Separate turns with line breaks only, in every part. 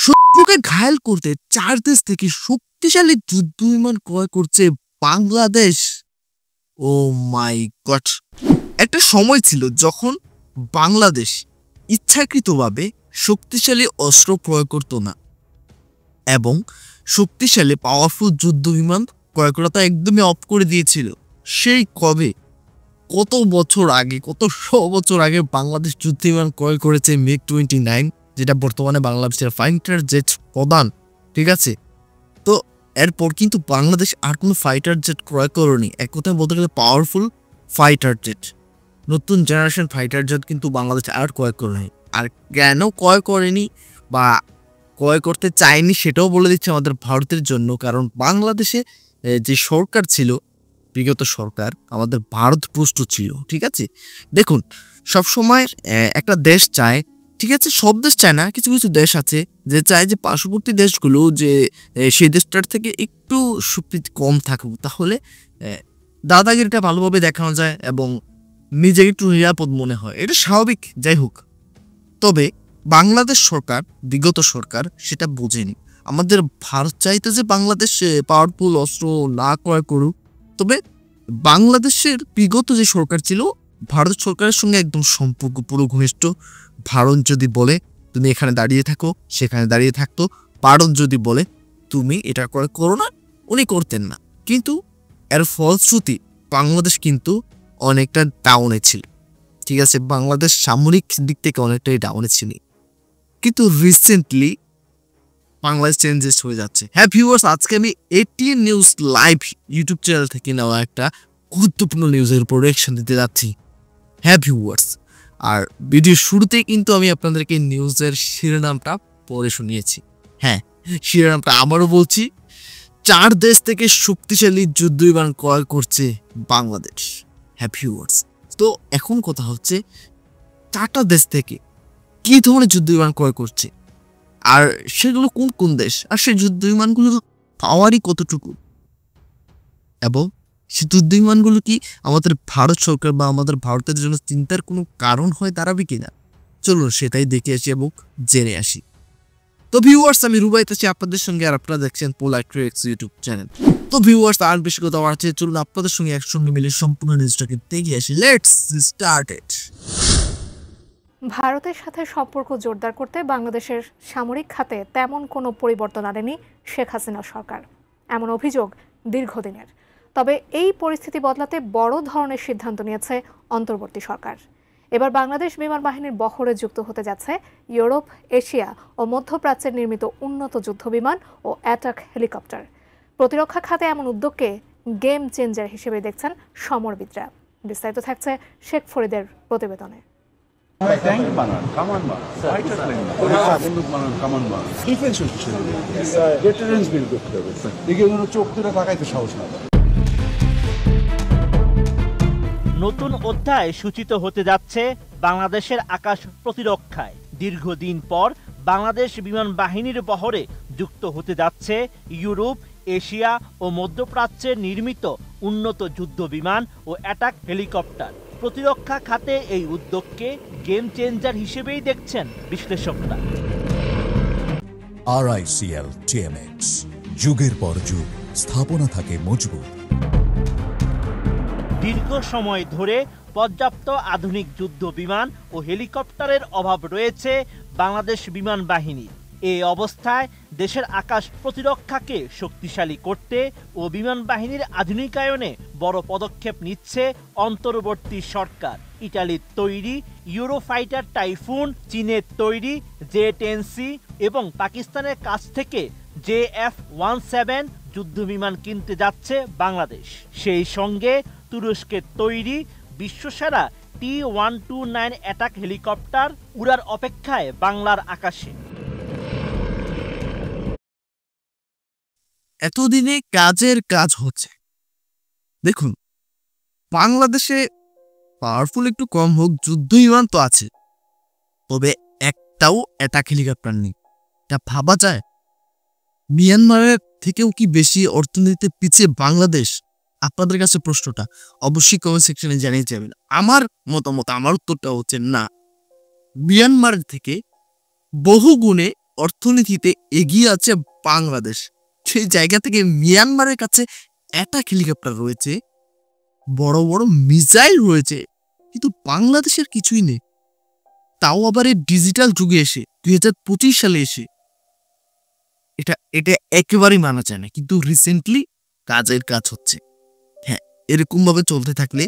শত্রুকে ঘায়েল করতে 4 দেশ থেকে শক্তিশালী যুদ্ধ বিমান ক্রয় করছে বাংলাদেশ। ও মাই গড! একটা সময় ছিল যখন বাংলাদেশ ইচ্ছাকৃতভাবে শক্তিশালী অস্ত্র প্রয়োগ করত না এবং শক্তিশালী পাওয়ারফুল যুদ্ধ বিমান ক্রয় করাটা একদমই অফ করে দিয়েছিল। সেই কবে, কত বছর আগে, কত 100 বছর আগে বাংলাদেশ যুদ্ধ বিমান ক্রয় করেছে MiG-29, যেটা বর্তমানে বাংলাদেশের ফাইটার জেট প্রধান। ঠিক আছে, তো এরপর কিন্তু বাংলাদেশ আর কোনো ফাইটার জেট ক্রয় করেনি। এক কথায় বলতে গেলে পাওয়ারফুল ফাইটার জেট, নতুন জেনারেশন ফাইটার জেট কিন্তু বাংলাদেশ আর ক্রয় করেনি। আর কেন ক্রয় করেনি বা ক্রয় করতে চায়নি সেটাও বলে দিচ্ছে আমাদের ভারতের জন্য। কারণ বাংলাদেশে যে সরকার ছিল, বিগত সরকার আমাদের ভারতপুষ্ট ছিল। ঠিক আছে, দেখুন সবসময় একটা দেশ চায়, ঠিক আছে, সব দেশ চায় না, কিছু কিছু দেশ আছে যে চায় যে পার্শ্ববর্তী দেশগুলো যে সেই দেশটার থেকে একটু শক্তি কম থাকুক, তাহলে দাদাগিরিটা ভালোভাবে দেখানো যায় এবং নিজেকে একটু নিরাপদ মনে হয়। এটা স্বাভাবিক। যাই হোক, তবে বাংলাদেশ সরকার, বিগত সরকার সেটা বোঝেনি। আমাদের ভারত চাইতে যে বাংলাদেশ পাওয়ারফুল অস্ত্র না ক্রয় করুক, তবে বাংলাদেশের বিগত যে সরকার ছিল ভারত সরকারের সঙ্গে একদম সম্পর্ক পুরো ঘনিষ্ঠ। ভারত যদি বলে তুমি এখানে দাঁড়িয়ে থাকো, সেখানে দাঁড়িয়ে থাকতো। ভারত যদি বলে তুমি এটা ক্রয় করো না, উনি করতেন না। কিন্তু এর ফলশ্রুতি বাংলাদেশ কিন্তু অনেকটা ডাউনে ছিল। ঠিক আছে, বাংলাদেশ সামরিক দিক থেকে অনেকটাই ডাউনে ছিল, কিন্তু রিসেন্টলি বাংলাদেশ চেঞ্জেস হয়ে যাচ্ছে। হ্যাঁ ভিউয়ার্স, আজকে আমি ATN news live YouTube channel থেকে নেওয়া একটা গুরুত্বপূর্ণ নিউজের উপর রিঅ্যাকশন দিতে যাচ্ছি। হ্যাঁ ভিউয়ার্স, আর ভিডিওর শুরুতেই কিন্তু আমি আপনাদেরকে নিউজের শিরোনামটা পড়ে শুনিয়েছি। হ্যাঁ, শিরোনামটা আবারও বলছি, 4 দেশ থেকে শক্তিশালী যুদ্ধ বিমান ক্রয় করছে বাংলাদেশ। হ্যাঁ ভিউয়ার্স, তো এখন কথা হচ্ছে 4টা দেশ থেকে কি ধরনের যুদ্ধ বিমান ক্রয় করছে, আর সেগুলো কোন কোন দেশ, আর সেই যুদ্ধ বিমানগুলোর পাওয়ারই কতটুকু, এবং সেই যুদ্ধ বিমানগুলো কি আমাদের ভারত সরকার বা আমাদের ভারতের জন্য চিন্তার কোনো কারণ হয়ে দাঁড়াবে কিনা। চলুন সেটাই দেখে আসি এবং জেনে আসি। তো ভিউয়ার্স, আমি রুবাইত আছি আপনাদের সঙ্গে, আর আপনারা দেখছেন পোলাইট ট্রিক্স ইউটিউব চ্যানেল। তো ভিউয়ার্স, আর বেশি কথা আছে, চলুন আপনাদের সঙ্গে একসঙ্গে মিলে সম্পূর্ণ নিউজটাকে দেখে আসি। Let's start it.
ভারতের সাথে সম্পর্ক জোরদার করতে বাংলাদেশের সামরিক খাতে তেমন কোনো পরিবর্তন আনেনি শেখ হাসিনা সরকার, এমন অভিযোগ দীর্ঘদিনের। তবে এই পরিস্থিতি বদলাতে বড় ধরনের সিদ্ধান্ত নিয়েছে অন্তর্বর্তী সরকার। এবার বাংলাদেশ বিমান বাহিনীর বহরে যুক্ত হতে যাচ্ছে ইউরোপ, এশিয়া ও মধ্যপ্রাচ্যের নির্মিত উন্নত যুদ্ধবিমান ও অ্যাটাক হেলিকপ্টার। প্রতিরক্ষা খাতে এমন উদ্যোগকে গেম চেঞ্জার হিসেবে দেখছেন সমরবিদরা। বিস্তারিত থাকছে শেখ ফরিদের প্রতিবেদনে।
ট্যাঙ্ক বানান, কামান বানান, ফাইটার প্লেন বন্দুক বানান, কামান বানান, ডিফেন্স হচ্ছে, ডেটারেন্স বিল্ড করতে হবে। এগুলো যেন চোখ তুলে তাকাইতে সাহস না।
নতুন অধ্যায় সূচিত হতে যাচ্ছে বাংলাদেশের আকাশ প্রতিরক্ষায়। দীর্ঘদিন পর বাংলাদেশ বিমান বাহিনীর বহরে যুক্ত হতে যাচ্ছে ইউরোপ, এশিয়া ও মধ্যপ্রাচ্যের নির্মিত উন্নত যুদ্ধ বিমান ও অ্যাটাক হেলিকপ্টার। প্রতিরক্ষা খাতে এই উদ্যোগকে গেম চেঞ্জার হিসেবেই দেখছেন বিশ্লেষকরা।
RICL TMX, যুগের পর যুগ স্থাপনা থাকে মজবুত।
দীর্ঘ সময় ধরে পর্যাপ্ত আধুনিক যুদ্ধ বিমান ও হেলিকপ্টারের অভাব রয়েছে বাংলাদেশ বিমান বাহিনীর। এই অবস্থায় দেশের আকাশ প্রতিরক্ষাকে শক্তিশালী করতে ও বিমান বাহিনীর আধুনিকায়নে বড় পদক্ষেপ নিচ্ছে অন্তর্বর্তী সরকার। ইতালির তৈরি ইউরোফাইটার টাইফুন, চীনের তৈরি J-10C এবং পাকিস্তানের কাছ থেকে JF-17 যুদ্ধবিমান কিনতে যাচ্ছে বাংলাদেশ। সেই সঙ্গে তুরস্কের তৈরি বিশ্বসেরা T-129 অ্যাটাক হেলিকপ্টার উড়ার অপেক্ষায় বাংলার আকাশে।
এতদিনে কাজের কাজ হচ্ছে। দেখুন, বাংলাদেশে পাওয়ারফুল একটু কম হোক, যুদ্ধ বিমান তো আছে, তবে একটাও অ্যাটাক হেলিকপ্টার নেই। এটা ভাবা যায়? মিয়ানমারের থেকেও কি বেশি অর্থনীতিতে পিছিয়ে বাংলাদেশ? আপনাদের কাছে প্রশ্নটা অবশ্যই কমেন্ট সেকশনে জানিয়ে যাবেন। আমার মতামত, আমার উত্তরটা হচ্ছে না, মিয়ানমারের থেকে বহু গুণে অর্থনীতিতে এগিয়ে আছে বাংলাদেশ, সেই জায়গা থেকে মিয়ানমারের কাছে অ্যাটাক হেলিকপ্টার রয়েছে, বড় বড় মিসাইল রয়েছে, কিন্তু বাংলাদেশের কিছুই নেই। তাও আবার এই ডিজিটাল যুগে এসে 2025 সালে এসে এটা এটা একেবারেই মানা যায় না। কিন্তু রিসেন্টলি কাজের কাজ হচ্ছে। হ্যাঁ, এরকম ভাবে চলতে থাকলে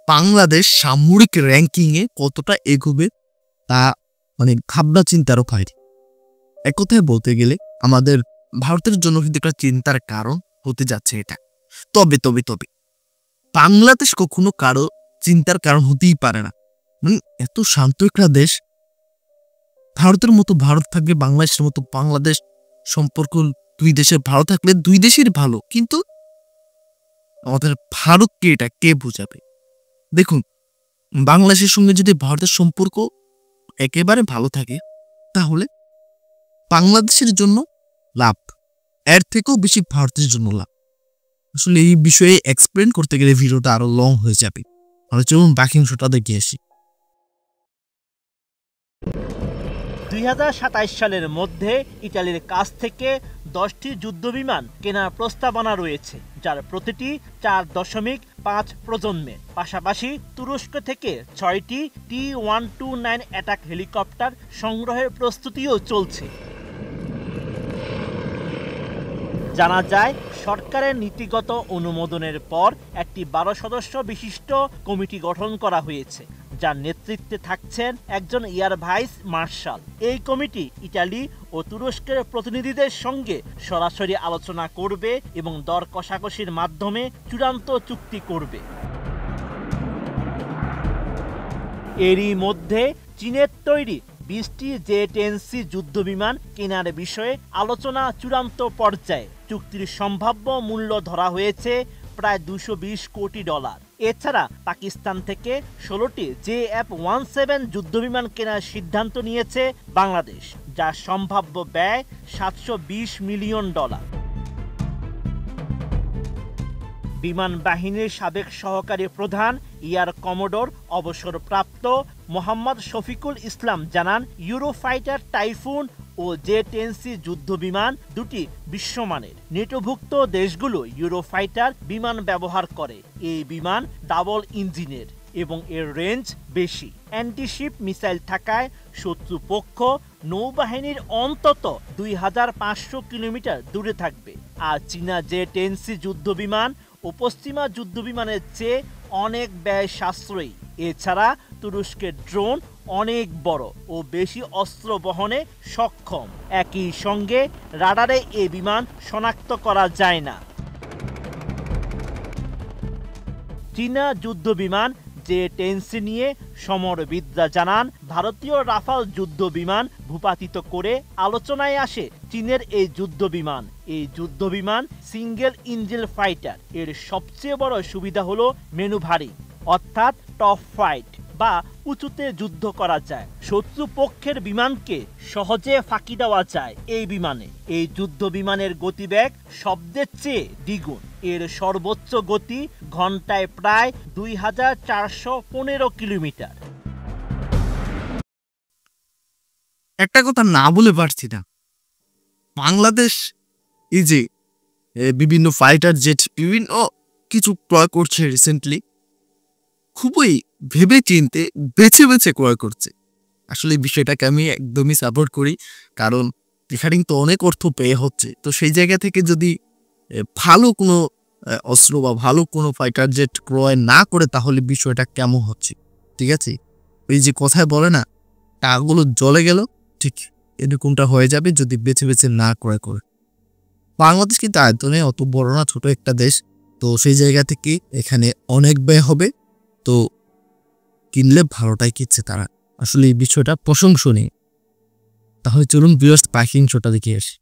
বাংলাদেশ সামরিক র্যাঙ্কিং এ কতটা এগোবে তা মানে ভাবনা চিন্তারও বাইরে। এক কথায় বলতে গেলে আমাদের ভারতের জন্য কিন্তু একটা চিন্তার কারণ হতে যাচ্ছে এটা। তবে তবে তবে বাংলাদেশ কখনো কারো চিন্তার কারণ হতেই পারে না। মানে এত শান্ত একটা দেশ, ভারতের মতো ভারত থাকবে, বাংলাদেশের মতো বাংলাদেশ, সম্পর্ক দুই দেশের ভালো থাকলে দুই দেশের ভালো। কিন্তু আমাদের ভারতকে এটা কে বোঝাবে? দেখুন, বাংলাদেশের সঙ্গে যদি ভারতের সম্পর্ক একেবারে ভালো থাকে তাহলে বাংলাদেশের জন্য লাভ, এর থেকেও বেশি ভারতের জন্য লাভ। আসলে এই বিষয়ে এক্সপ্লেন করতে গেলে ভিডিওটা আরো লং হয়ে যাবে। তাহলে চলুন বাকি অংশটা দেখে আসি।
2027 সালের মধ্যে ইতালির কাছ থেকে 10টি যুদ্ধবিমান কেনার প্রস্তাবনা রয়েছে, যার প্রতিটি 4.5 প্রজন্মের। পাশাপাশি তুরস্ক থেকে 6টি T-129 অ্যাটাক হেলিকপ্টার সংগ্রহের প্রস্তুতিও চলছে। জানা যায়, সরকারের নীতিগত অনুমোদনের পর একটি 12 সদস্য বিশিষ্ট কমিটি গঠন করা হয়েছে, যার নেতৃত্বে থাকছেন একজন এয়ার ভাইস মার্শাল। এই কমিটি ইতালি ও তুরস্কের প্রতিনিধিদের সঙ্গে সরাসরি আলোচনা করবে এবং দর কষাকষির মাধ্যমে চূড়ান্ত চুক্তি করবে। এরই মধ্যে চীনের তৈরি 20টি J-10C যুদ্ধবিমান কেনার বিষয়ে আলোচনা চূড়ান্ত পর্যায়ে। চুক্তির সম্ভাব্য মূল্য ধরা হয়েছে প্রায় $220 কোটি। এছাড়া পাকিস্তান থেকে 16টি JF-17 যুদ্ধবিমান কেনার সিদ্ধান্ত নিয়েছে বাংলাদেশ, যার সম্ভাব্য ব্যয় $720 মিলিয়ন। বিমান বাহিনীর সাবেক সহকারী প্রধান এয়ার কমোডোর অবসরপ্রাপ্ত মোহাম্মদ শফিকুল ইসলাম জানান, ইউরোফাইটার টাইফুন ও J-10C যুদ্ধবিমান দুটি বিশ্বমানের। নেটোভুক্ত দেশগুলো ইউরোফাইটার বিমান ব্যবহার করে। এই বিমান ডাবল ইঞ্জিনের এবং এর রেঞ্জ বেশি। অ্যান্টিশিপ মিসাইল থাকায় শত্রুপক্ষ নৌবাহিনীর অন্তত 2500 কিলোমিটার দূরে থাকবে। আর চীনা J-10C যুদ্ধবিমান ও পশ্চিমা যুদ্ধবিমানের চেয়ে অনেক ব্যয় সাশ্রয়ী। এছাড়া তুরস্কের ড্রোন অনেক বড় ও বেশি অস্ত্র বহনে সক্ষম। একই সঙ্গে রাডারে এ বিমান শনাক্ত করা যায় না। চীনা যুদ্ধবিমান J-10C নিয়ে সমরবিদরা জানান, ভারতীয় রাফাল যুদ্ধবিমান ভূপাতিত করে আলোচনায় আসে চীনের এই যুদ্ধবিমান। এই যুদ্ধবিমান সিঙ্গেল ইঞ্জিন ফাইটার। এর সবচেয়ে বড় সুবিধা হলো মেনুভারি, অর্থাৎ টপ ফাইট বা উঁচুতে যুদ্ধ করা যায়। শত্রুপক্ষের বিমানকে সহজে ফাঁকি দেওয়া যায় এই বিমানে। এই যুদ্ধ বিমানের গতিবেগ শব্দের চেয়ে দ্বিগুণ। এর সর্বোচ্চ গতি ঘন্টায় প্রায় 2415 কিলোমিটার।
একটা কথা না বলে পারছি না, বাংলাদেশ এই যে বিভিন্ন ফাইটার জেট বিভিন্ন কিছু ক্রয় করছে রিসেন্টলি, খুবই ভেবে চিনতে বেছে বেছে ক্রয় করছে। আসলে এই বিষয়টাকে আমি একদমই সাপোর্ট করি, কারণ এখানে তো অনেক অর্থ ব্যয় হচ্ছে। তো সেই জায়গা থেকে যদি ভালো কোনো অস্ত্র বা ভালো কোনো ফাইটার জেট ক্রয় না করে তাহলে বিষয়টা কেমন হচ্ছে? ঠিক আছে, এই যে কথায় বলে না, টাকাগুলো জলে গেল, ঠিক এরকমটা হয়ে যাবে যদি বেছে বেছে না ক্রয় করে। বাংলাদেশ কিন্তু আয়তনে অত বড় না, ছোট একটা দেশ। তো সেই জায়গা থেকে এখানে অনেক ব্যয় হবে। তো কিনলে ভালোটাই কিনছে তারা। আসলে এই বিষয়টা প্রশংসনীয়। তাহলে চলুন ভিউয়ার্স বাকি অংশটা দেখে আসি।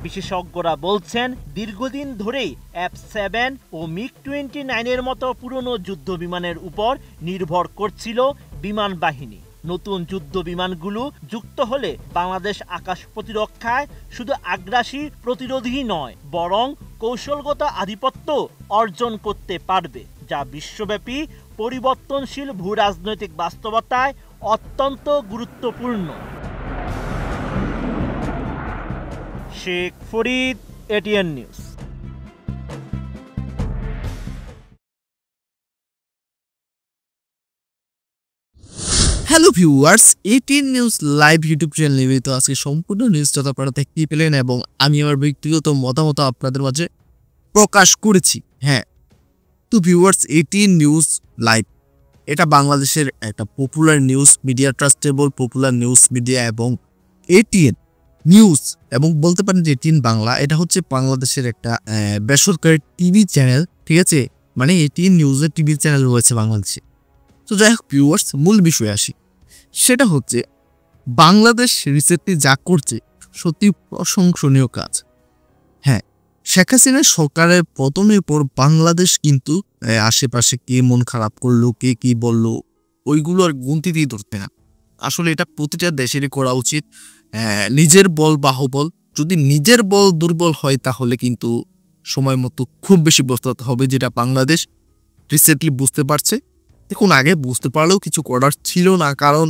বিশেষজ্ঞরা বলছেন, দীর্ঘদিন ধরেই F-7 ও MiG-29 এর মতো পুরনো যুদ্ধ বিমানের উপর নির্ভর করছিল বিমান বাহিনী। নতুন যুদ্ধ বিমানগুলো যুক্ত হলে বাংলাদেশ আকাশ প্রতিরক্ষায় শুধু আগ্রাসী প্রতিরোধী নয়, বরং কৌশলগত আধিপত্য অর্জন করতে পারবে, যা বিশ্বব্যাপী পরিবর্তনশীল ভূরাজনৈতিক বাস্তবতায় অত্যন্ত গুরুত্বপূর্ণ। Sheikh Farid, ATN news.
Hello viewers, ATN news live YouTube channel নিবেদিত আজকে সম্পূর্ণ নিউজ যত আপনারা দেখতেই পেলেন এবং আমি আমার ব্যক্তিগত মতামত আপনাদের মাঝে প্রকাশ করেছি। হ্যাঁ, তো ভিউয়ার্স, এটিএন নিউজ লাইভ এটা বাংলাদেশের একটা popular news media, trustable popular news media, এবং এটিএন নিউজ এবং বলতে পারেন যে এটিএন বাংলা এটা হচ্ছে বাংলাদেশের একটা বেসরকারি টিভি চ্যানেল। ঠিক আছে, মানে এটিএন নিউজের টিভি চ্যানেল রয়েছে বাংলাদেশে। তো যাই হোক ভিউয়ার্স, মূল বিষয়ে আসি। সেটা হচ্ছে বাংলাদেশ রিসেন্টলি যা করছে সত্যি প্রশংসনীয় কাজ। হ্যাঁ, শেখ হাসিনা সরকারের পতনের পর বাংলাদেশ কিন্তু আশেপাশে কে মন খারাপ করলো, কে কি বললো, ওইগুলো আর গুনতিতেই ধরতে না। আসলে এটা প্রতিটা দেশেরই করা উচিত। নিজের বল বাহুবল, যদি নিজের বল দুর্বল হয় তাহলে কিন্তু সময় মতো খুব বেশি বসতে হবে, যেটা বাংলাদেশ রিসেন্টলি বুঝতে পারছে। দেখুন, আগে বুঝতে পারলেও কিছু করার ছিল না, কারণ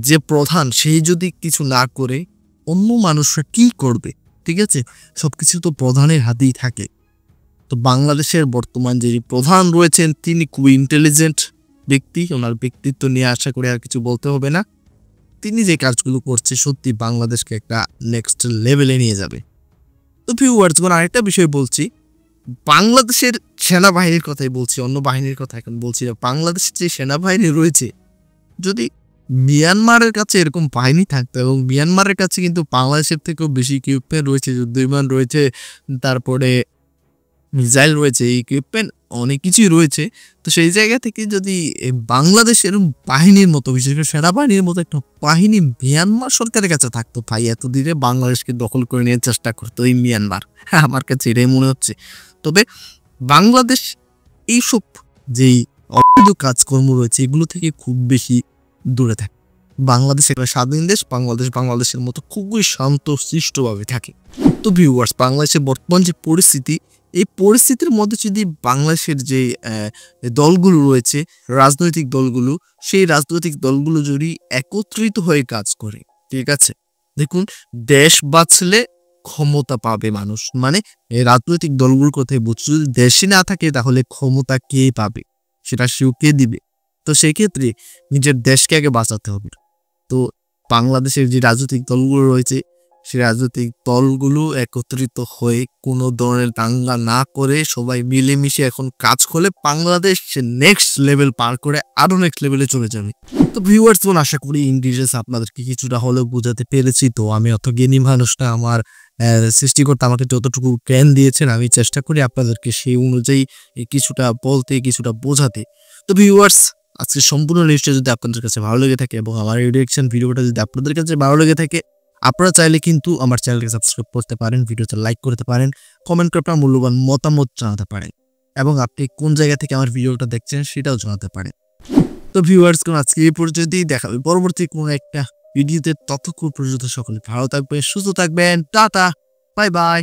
যে প্রধান সেই যদি কিছু না করে অন্য মানুষরা কি করবে? ঠিক আছে, সবকিছু তো প্রধানের হাতেই থাকে। তো বাংলাদেশের বর্তমান যে প্রধান রয়েছেন তিনি খুবই ইন্টেলিজেন্ট ব্যক্তি, ওনার ব্যক্তিত্ব নিয়ে আশা করি আর কিছু বলতে হবে না। তিনি যে কাজগুলো করছে সত্যি বাংলাদেশকে একটা নেক্সট লেভেলে নিয়ে যাবে। তো ভিউয়ার্স, আরেকটা বিষয় বলছি, বাংলাদেশের সেনাবাহিনীর কথাই বলছি, অন্য বাহিনীর কথা এখন বলছি না। বাংলাদেশের যে সেনাবাহিনী রয়েছে, যদি মিয়ানমারের কাছে এরকম বাহিনী থাকতো, এবং মিয়ানমারের কাছে কিন্তু বাংলাদেশের থেকেও বেশি ইকুইপমেন্ট রয়েছে, যুদ্ধ বিমান রয়েছে, তারপরে মিসাইল রয়েছে, ইকুইপমেন্ট অনেক কিছুই রয়েছে। তো সেই জায়গা থেকে যদি বাংলাদেশের বাহিনীর মতো, বিশেষ করে সেনাবাহিনীর মতো একটা বাহিনী মিয়ানমার সরকারের কাছে থাকতো, ভাই এতদিনে বাংলাদেশকে দখল করে নেওয়ার চেষ্টা করতো এই মিয়ানমার। হ্যাঁ, আমার কাছে এটাই মনে হচ্ছে। তবে বাংলাদেশ এইসব যেই অবৈধ কাজকর্ম রয়েছে এগুলো থেকে খুব বেশি দূরে থাকে। বাংলাদেশ একটা স্বাধীন দেশ, বাংলাদেশের মতো খুবই শান্ত সৃষ্টভাবে থাকে। তো ভিউয়ার্স, বাংলাদেশের বর্তমান যে পরিস্থিতি, এই পরিস্থিতির মধ্যে যদি বাংলাদেশের যে দলগুলো রয়েছে, রাজনৈতিক দলগুলো, সেই রাজনৈতিক দলগুলো যদি একত্রিত হয়ে কাজ করে, ঠিক আছে, দেখুন, দেশ বাঁচলে ক্ষমতা পাবে মানুষ। মানে এই রাজনৈতিক দলগুলোর কথাই বলছি, যদি দেশই না থাকে তাহলে ক্ষমতা কে পাবে? সেটা সেও কে দিবে? তো সেই ক্ষেত্রে নিজের দেশকে আগে বাঁচাতে হবে। তো বাংলাদেশের যে রাজনৈতিক দলগুলো রয়েছে, সেই রাজনৈতিক দলগুলো একত্রিত হয়ে কোনো ধরনের দাঙ্গা না করে সবাই মিলেমিশে এখন কাজ করলে বাংলাদেশ নেক্সট লেভেল পার করে আরো নেক্সট লেভেলে চলে যাবে। তো ভিউয়ার্স, আশা করি ইন ডিটেলস আপনাদেরকে কিছুটা হলেও বোঝাতে পেরেছি। তো আমি অত জ্ঞানী মানুষ না, আমার সৃষ্টিকর্তা আমাকে যতটুকু জ্ঞান দিয়েছেন আমি চেষ্টা করি আপনাদেরকে সেই অনুযায়ী কিছুটা বলতে, কিছুটা বোঝাতে। তো ভিউয়ার্স, আজকে সম্পূর্ণ লিস্টে যদি আপনাদের কাছে ভালো লেগে থাকে এবং আমার এই রিঅ্যাকশন ভিডিওটা যদি আপনাদের কাছে ভালো লেগে থাকে, আপনারা চাইলে কিন্তু আমার চ্যানেলকে সাবস্ক্রাইব করতে পারেন, ভিডিওতে লাইক করতে পারেন, কমেন্ট করে আপনার মূল্যবান মতামত জানাতে পারেন, এবং আপনি কোন জায়গা থেকে আমার ভিডিওটা দেখছেন সেটাও জানাতে পারেন। তো ভিউয়ার্স, আজকে এই পর্যন্তই, দেখা হবে পরবর্তী কোনো একটা ভিডিওতে। ততক্ষণ পর্যন্ত সকলে ভালো থাকবেন, সুস্থ থাকবেন, টাটা, বাই বাই।